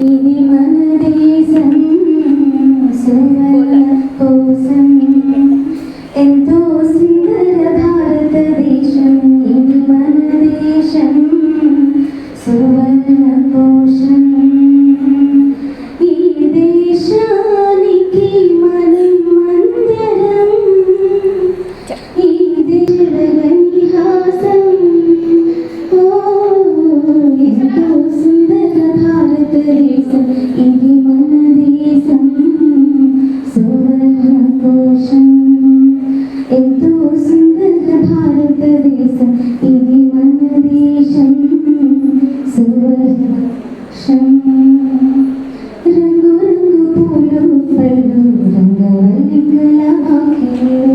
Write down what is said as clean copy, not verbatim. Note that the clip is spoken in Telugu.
ఇది మన దేశం సువర్ణ కోసం ఎంతో సుందర భారతదేశం ఇది మన దేశం సువర్ణ కోశం ఈ దేశానికి మనం అందరం ఈ దేశహాసం ఎంతో సుందర భారతదేశం ఇది మన దేశం సువర్ణ కోశం ఎంతో సుందర భారతదేశం ఇది మన దేశం సువర్ణం రంగు రంగు పూలు పళ్ళు రంగవల్లికల ఆఖిలు